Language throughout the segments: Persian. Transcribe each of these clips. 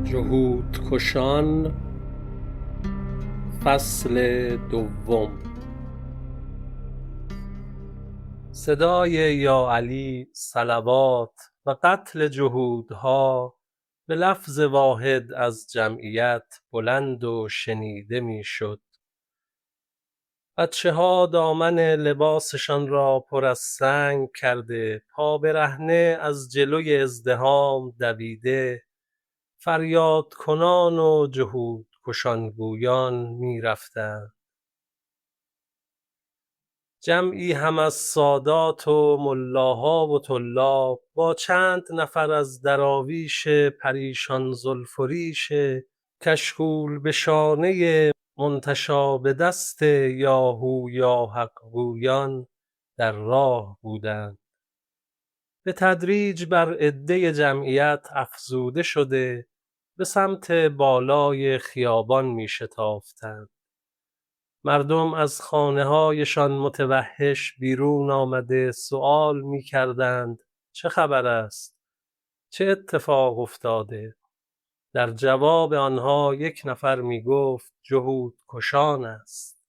جهودکشان فصل دوم. صدای یا علی صلوات و قتل جهودها به لفظ واحد از جمعیت بلند و شنیده می شد. بچه ها دامن لباسشان را پر از سنگ کرده، پا برهنه از جلوی ازدحام دویده، فریاد کنان و جهود کشان گویان می رفتند. جمعی هم از سادات و ملاها و طلاب با چند نفر از دراویش پریشان زلف و ریش کشکول به شانه منتشا به دست یاهو یا حق گویان در راه بودند. به تدریج بر عده جمعیت افزوده شده به سمت بالای خیابان می شتافتند. مردم از خانه‌هایشان متوحش بیرون آمده سؤال می کردند چه خبر است؟ چه اتفاق افتاده؟ در جواب آنها یک نفر می گفت جهودکشان است.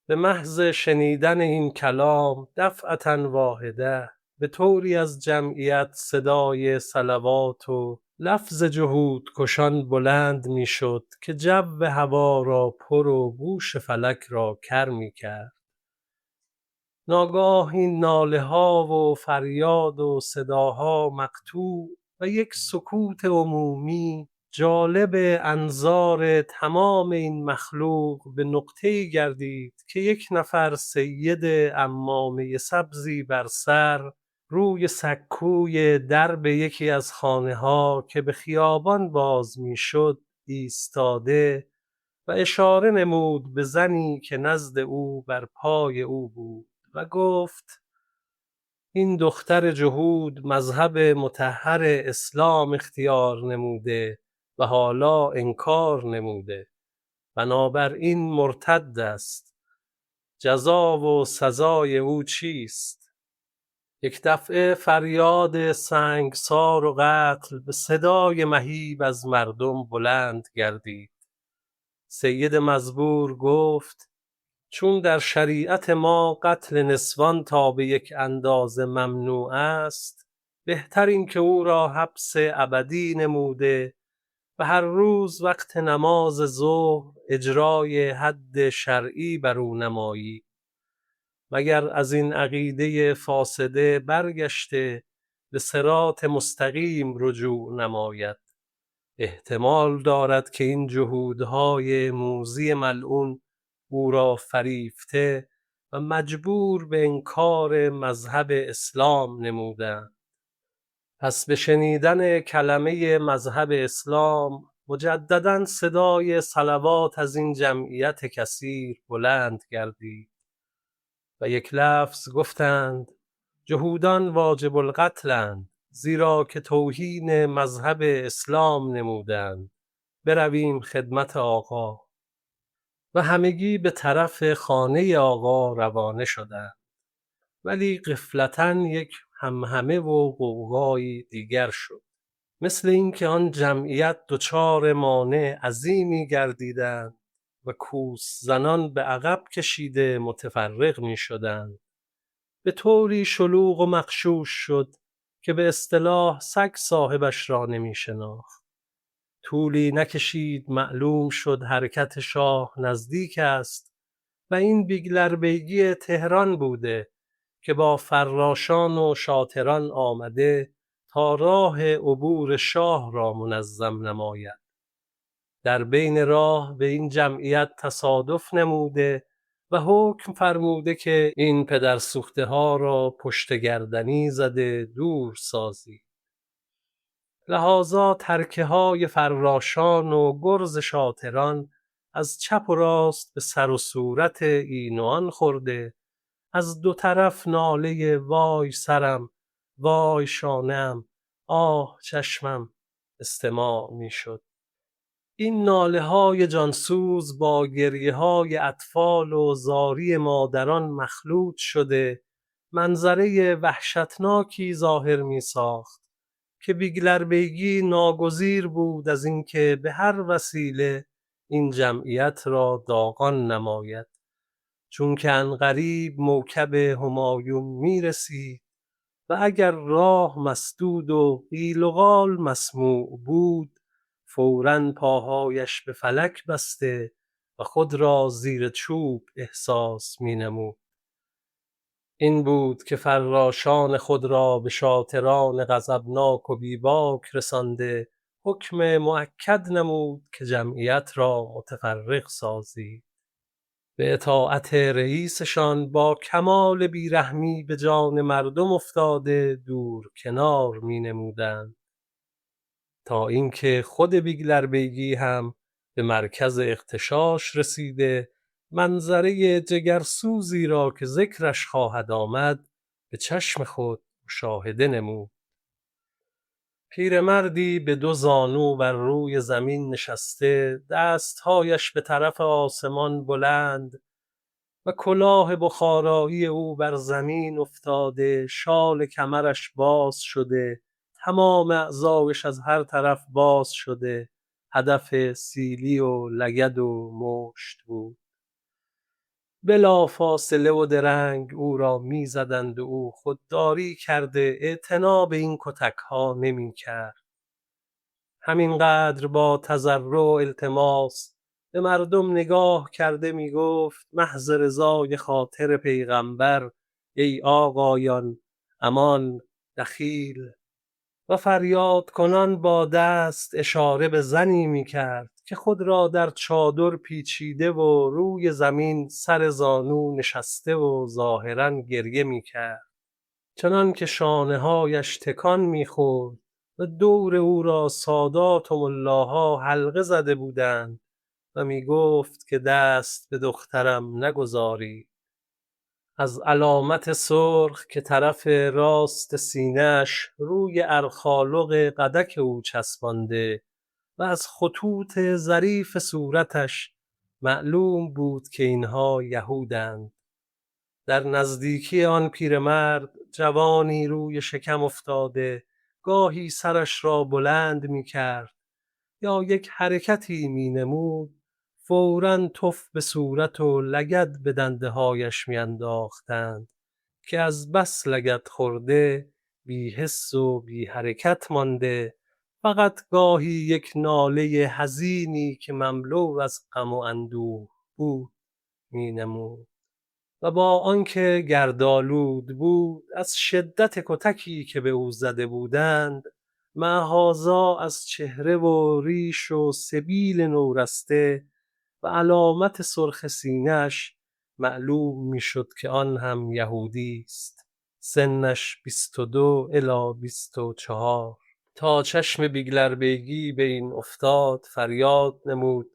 به محض شنیدن این کلام دفعةً واحده به طوری از جمعیت صدای صلوات و لفظ جهودکشان بلند می شد که جو هوا را پر و گوش فلک را کر می کرد. ناگاه این ناله ها و فریاد و صداها مقطوع و یک سکوت عمومی جالب انظار تمام این مخلوق به نقطه‌ای گردید که یک نفر سید عمامه سبزی بر سر روی سکوی درب یکی از خانه‌ها که به خیابان باز می‌شد ایستاده و اشاره نمود به زنی که نزد او بر پای او بود و گفت این دختر جهود مذهب مطهر اسلام اختیار نموده و حالا انکار نموده، بنابراین مرتد است. جزا و سزای او چیست؟ یک دفعه فریاد سنگسار و قتل به صدای مهیب از مردم بلند گردید. سید مزبور گفت چون در شریعت ما قتل نسوان تا به یک اندازه ممنوع است، بهتر این که او را حبس ابدی نموده و هر روز وقت نماز ظهر اجرای حد شرعی بر او نمایی، مگر از این عقیده فاسده برگشته به صراط مستقیم رجوع نماید. احتمال دارد که این جهودهای موذی ملعون او را فریفته و مجبور به انکار مذهب اسلام نمودند. پس به شنیدن کلمه مذهب اسلام مجدداً صدای صلوات از این جمعیت کثیر بلند گردید و یک لفظ گفتند جهودان واجب القتلند، زیرا که توهین مذهب اسلام نمودند. برویم خدمت آقا. و همگی به طرف خانه آقا روانه شدند. ولی غفلتاً یک همهمه و غوغایی دیگر شد، مثل اینکه آن جمعیت دچار مانع عظیمی گردیدند و کوس زنان به عقب کشیده متفرق می شدند. به طوری شلوغ و مغشوش شد که به اصطلاح سگ صاحبش را نمی شناخت. طولی نکشید معلوم شد حرکت شاه نزدیک است و این بیگلر بیگی تهران بوده که با فراشان و شاطران آمده تا راه عبور شاه را منظم نماید. در بین راه به این جمعیت تصادف نموده و حکم فرموده که این پدر سوخته ها را پشت گردنی زده دور سازی. لحاظا ترکه های فراشان و گرز شاطران از چپ و راست به سر و صورت این و آن خورده، از دو طرف ناله وای سرم، وای شانه‌ام، آه چشمم استماع می شد. این ناله های جانسوز با گریه های اطفال و زاری مادران مخلوط شده منظره وحشتناکی ظاهر می ساخت که بیگلربیگی ناگزیر بود از اینکه به هر وسیله این جمعیت را داغان نماید، چون که عنقریب موکب همایون می رسید و اگر راه مسدود و قیل و قال مسموع بود، فوراً پاهایش به فلک بسته و خود را زیر چوب احساس می نمود. این بود که فراشان خود را به شاطران غضبناک و بیباک رسانده حکم مؤکد نمود که جمعیت را متفرق سازید. به اطاعت رئیسشان با کمال بیرحمی به جان مردم افتاده دور کنار می نمودند، تا اینکه خود بیگلربیگی هم به مرکز اغتشاش رسیده منظره جگرسوزی را که ذکرش خواهد آمد به چشم خود مشاهده نمود. پیرمردی به دو زانو بر روی زمین نشسته، دستهایش به طرف آسمان بلند و کلاه بخارایی او بر زمین افتاده، شال کمرش باز شده، تمام اعضایش از هر طرف باز شده، هدف سیلی و لگد و مشت بود. بلا فاصله و درنگ او را می زدند و او خودداری کرده اعتنا به این کتک‌ها نمی کرد. همینقدر با تضرع و التماس به مردم نگاه کرده می گفت محض رضای خاطر پیغمبر ای آقایان امان دخیل، و فریاد کنان با دست اشاره به زنی می کرد که خود را در چادر پیچیده و روی زمین سر زانو نشسته و ظاهراً گریه می کرد، چنان که شانه هایش تکان می خورد و دور او را سادات و ملاها حلقه زده بودند و می گفت که دست به دخترم نگذاری. از علامت سرخ که طرف راست سینه‌اش روی ارخالق قدک او چسبانده و از خطوط ظریف صورتش معلوم بود که اینها یهودند. در نزدیکی آن پیرمرد جوانی روی شکم افتاده گاهی سرش را بلند می کرد یا یک حرکتی می نمود، فوراً تف به صورت و لگد به دنده هایش می انداختند که از بس لگد خورده بی حس و بی حرکت مانده، فقط گاهی یک ناله حزینی که مملو از غم و اندوه بود می نمود. و با آنکه گردآلود بود از شدت کتکی که به او زده بودند، مهازا از چهره و ریش و سبیل نورسته و علامت سرخ سینه‌اش معلوم میشد که آن هم یهودی است. سنش 22 الی 24. تا چشم بیگلربیگی به این افتاد فریاد نمود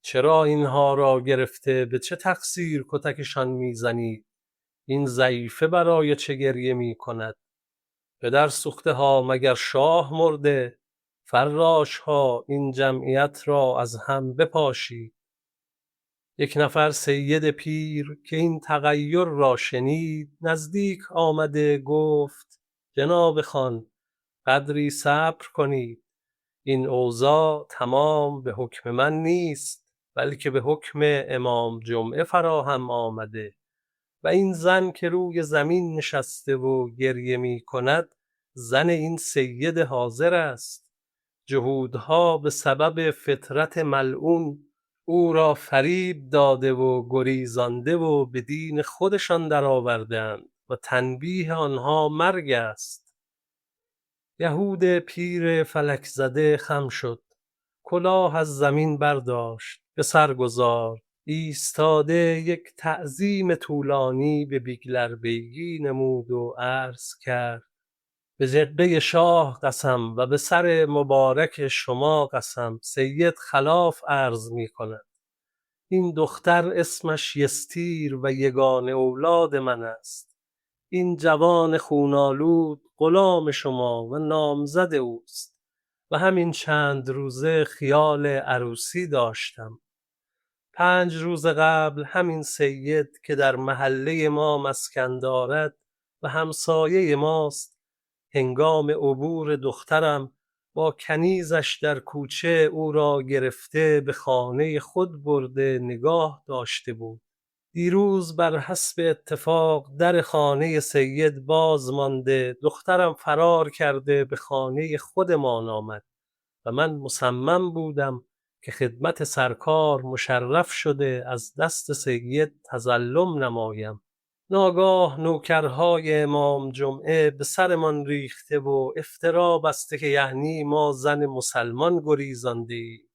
چرا اینها را گرفته به چه تقصیر کتکشان میزنید؟ این ضعیفه برای چه گریه می کند؟ پدر سوخته ها مگر شاه مرده؟ فراش ها این جمعیت را از هم بپاشید. یک نفر سید پیر که این تغییر را شنید نزدیک آمده گفت جناب خان قدری صبر کنید، این اوضاع تمام به حکم من نیست بلکه به حکم امام جمعه فراهم آمده و این زن که روی زمین نشسته و گریه می کند زن این سید حاضر است. جهودها به سبب فطرت ملعون او را فریب داده و گریزانده و به دین خودشان درآوردند و تنبیه آنها مرگ است. یهود پیر فلک زده خم شد، کلاه از زمین برداشت، به سر گذارد، ایستاده یک تعظیم طولانی به بیگلربیگی نمود و عرض کرد به جبه شاه قسم و به سر مبارک شما قسم سید خلاف عرض می کند. این دختر اسمش یستیر و یگانه اولاد من است. این جوان خونالود غلام شما و نامزد اوست و همین چند روزه خیال عروسی داشتم. 5 روز قبل همین سید که در محله ما مسکن دارد و همسایه ماست هنگام عبور دخترم با کنیزش در کوچه او را گرفته به خانه خود برده نگاه داشته بود. دیروز بر حسب اتفاق در خانه سید باز مانده، دخترم فرار کرده به خانه خودمان آمد و من مصمم بودم که خدمت سرکار مشرف شده از دست سید تظلم نمایم. ناگاه نوکرهای امام جمعه به سرمان ریخته و افترا بسته که یعنی ما زن مسلمان گریزاندیم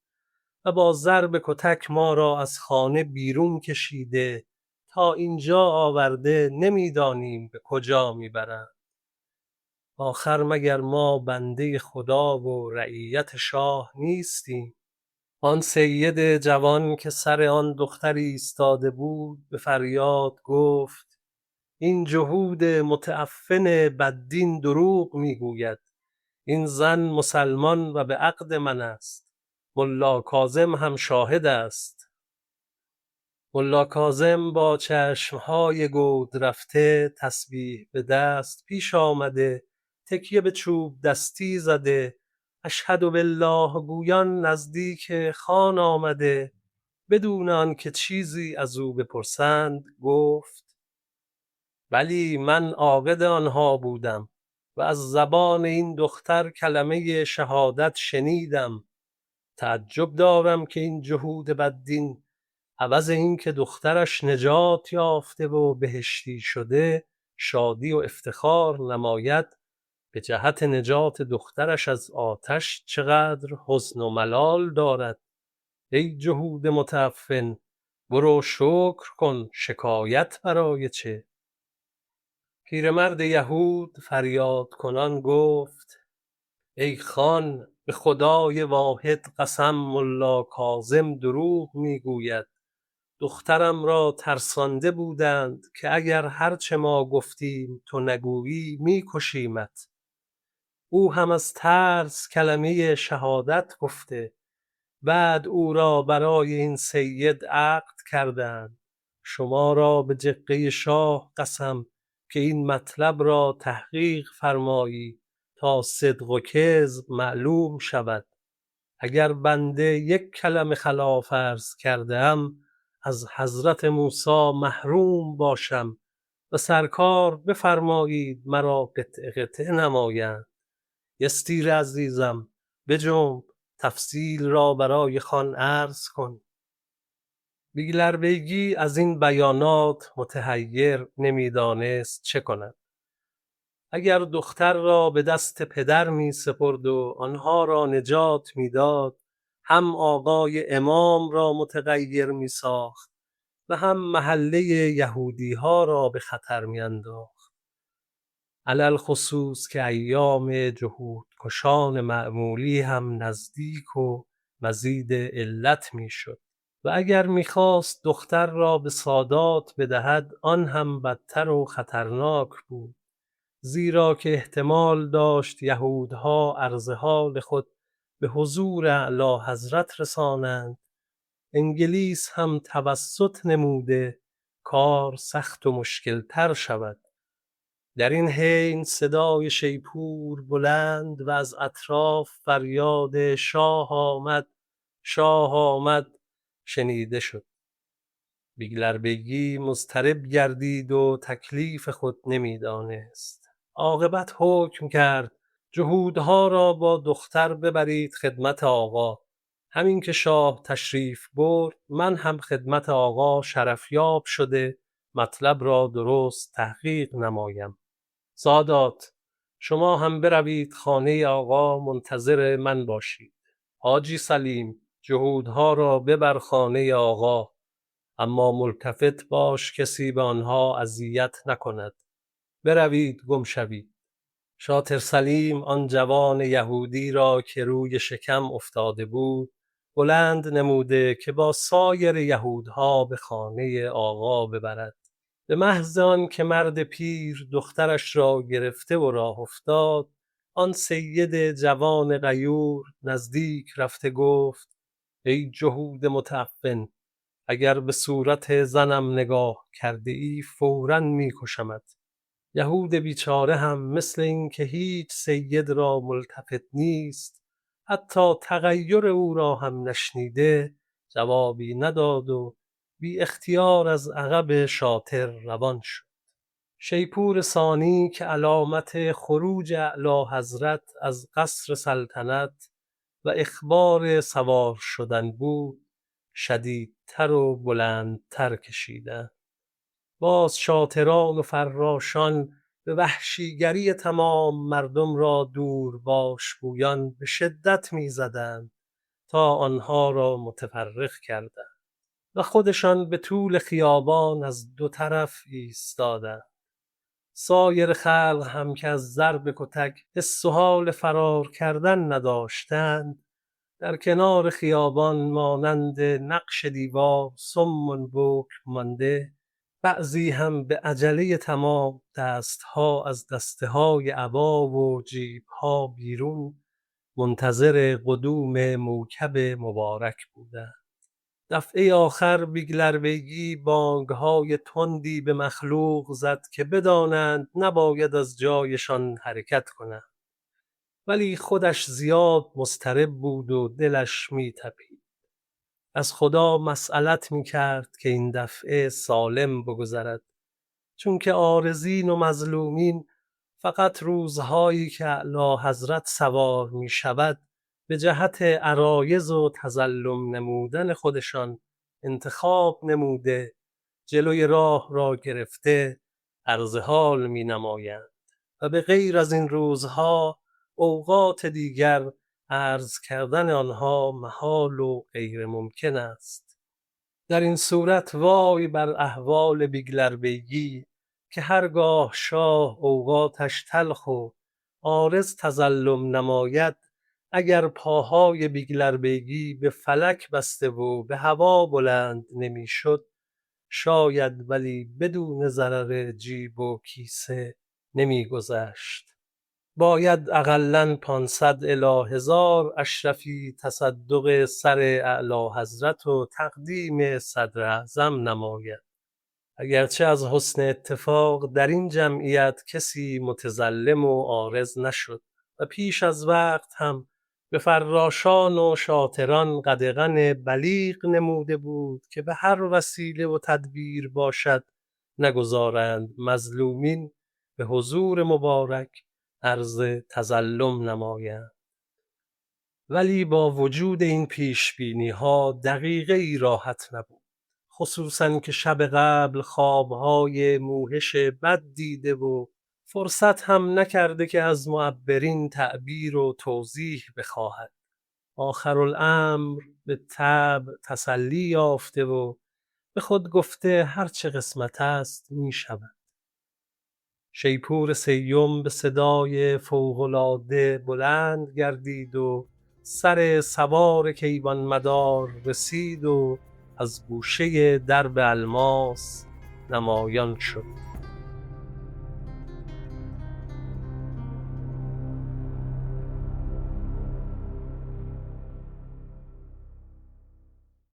و با ضرب کتک ما را از خانه بیرون کشیده تا اینجا آورده نمیدانیم به کجا میبرند. آخر مگر ما بنده خدا و رعیت شاه نیستیم؟ آن سید جوان که سر آن دختری ایستاده بود به فریاد گفت این جهود متعفن بددین دروغ میگوید. این زن مسلمان و به عقد من است. ملا کاظم هم شاهد است. ملا کاظم با چشمهای گود رفته تسبیح به دست پیش آمده، تکیه به چوب دستی زده، اشهد بالله گویان نزدیک خان آمده. بدون آن که چیزی از او بپرسند گفت بلی من عاقد آنها بودم و از زبان این دختر کلمه شهادت شنیدم. تعجب دارم که این جهود بددین عوض این که دخترش نجات یافته و بهشتی شده شادی و افتخار نماید، به جهت نجات دخترش از آتش چقدر حزن و ملال دارد. ای جهود متعفن، برو شکر کن، شکایت برای چه؟ پیرمرد یهود فریاد کنان گفت ای خان، به خدای واحد قسم ملا کاظم دروغ میگوید. دخترم را ترسانده بودند که اگر هرچه ما گفتیم تو نگویی میکشیمت. او هم از ترس کلمه شهادت گفته. بعد او را برای این سید عقد کردند. شما را به جقه شاه قسم که این مطلب را تحقیق فرمایی تا صدق و کذب معلوم شود. اگر بنده یک کلمه خلاف عرض کردم از حضرت موسی محروم باشم و سرکار بفرمایید مرا قطعه قطعه نمایند. یستیر عزیزم بجنب، تفصیل را برای خان عرض کن. بیگلربیگی از این بیانات متحیر نمیدانست چه کند. اگر دختر را به دست پدر می سپرد و آنها را نجات می داد، هم آقای امام را متغیر می ساخت و هم محله یهودی ها را به خطر می انداخت. علل خصوص که ایام جهود کشان معمولی هم نزدیک و مزید علت می شد و اگر می خواست دختر را به سادات بدهد آن هم بدتر و خطرناک بود، زیرا که احتمال داشت یهودها عرض حال خود به حضور اعلی حضرت رسانند. انگلیس هم توسط نموده کار سخت و مشکل تر شود. در این حین صدای شیپور بلند و از اطراف فریاد شاه آمد، شاه آمد شنیده شد. بیگلربیگی مضطرب گردید و تکلیف خود نمیدانست. عاقبت حکم کرد جهودها را با دختر ببرید خدمت آقا. همین که شاه تشریف برد من هم خدمت آقا شرفیاب شده مطلب را درست تحقیق نمایم. سادات، شما هم بروید خانه آقا منتظر من باشید. حاجی سلیم، جهودها را ببر خانه آقا، اما ملتفت باش کسی به آنها اذیت نکند. بروید گم شوید. شاطر سلیم آن جوان یهودی را که روی شکم افتاده بود بلند نموده که با سایر یهودها به خانه آقا ببرد. به محض آن که مرد پیر دخترش را گرفته و راه افتاد، آن سید جوان غیور نزدیک رفته گفت ای جهود متعفن، اگر به صورت زنم نگاه کرده ای فوراً میکشمت. یهود بیچاره هم مثل این که هیچ سید را ملتفت نیست، حتی تغییر او را هم نشنیده جوابی نداد و بی اختیار از عقب شاطر روان شد. شیپور ثانی که علامت خروج اعلیحضرت از قصر سلطنت و اخبار سوار شدن بود، شدیدتر و بلندتر کشیدند. باز شاطران و فراشان به وحشیگری تمام مردم را دور باش گویان به شدت می‌زدند تا آنها را متفرق کردند و خودشان به طول خیابان از دو طرف ایستادند. سایر خلق هم که از ضرب کتک حس و حال فرار کردن نداشتند، در کنار خیابان مانند نقش دیوار صم بکم مانده، بعضی هم به عجله تمام دستها از دسته‌های عبا و جیب‌ها بیرون منتظر قدوم موکب مبارک بودند. دفعه آخر بیگلر بیگی بانگ‌های تندی به مخلوق زد که بدانند نباید از جایشان حرکت کنند، ولی خودش زیاد مضطرب بود و دلش می‌تپید. از خدا مسئلت می‌کرد که این دفعه سالم بگذرد، چون که عارضین و مظلومین فقط روزهایی که اعلیحضرت سوار می‌شود به جهت عرایض و تظلم نمودن خودشان انتخاب نموده، جلوی راه را گرفته عرض حال می‌نمایند و به غیر از این روزها اوقات دیگر عرض کردن آنها محال و غیر ممکن است. در این صورت وای بر احوال بیگلر بیگی که هرگاه شاه اوقاتش تلخ و عارض تظلم نماید، اگر پاهای بیگلر بیگی به فلک بسته و به هوا بلند نمیشد، شاید ولی بدون ضرر جیب و کیسه نمیگذشت. باید اقلاً 500 الی 1000 اشرفی تصدق سر اعلیحضرت و تقدیم صدراعظم نماید. اگرچه از حسن اتفاق در این جمعیت کسی متظلم و عارض نشد و پیش از وقت هم به فراشان و شاطران قدغن بلیغ نموده بود که به هر وسیله و تدبیر باشد نگذارند مظلومین به حضور مبارک عرض تظلم نمایند. ولی با وجود این پیشبینی‌ها دقیقه‌ای راحت نبود، خصوصاً که شب قبل خوابهای موحش بد دیده و فرصت هم نکرده که از معبرین تعبیر و توضیح بخواهد. آخرالامر به طبع تسلی یافته و به خود گفته هرچه قسمت است می شود. شیپور سیم به صدای فوق‌العاده بلند گردید و سر سوار کیوان مدار رسید و از گوشه درب الماس نمایان شد.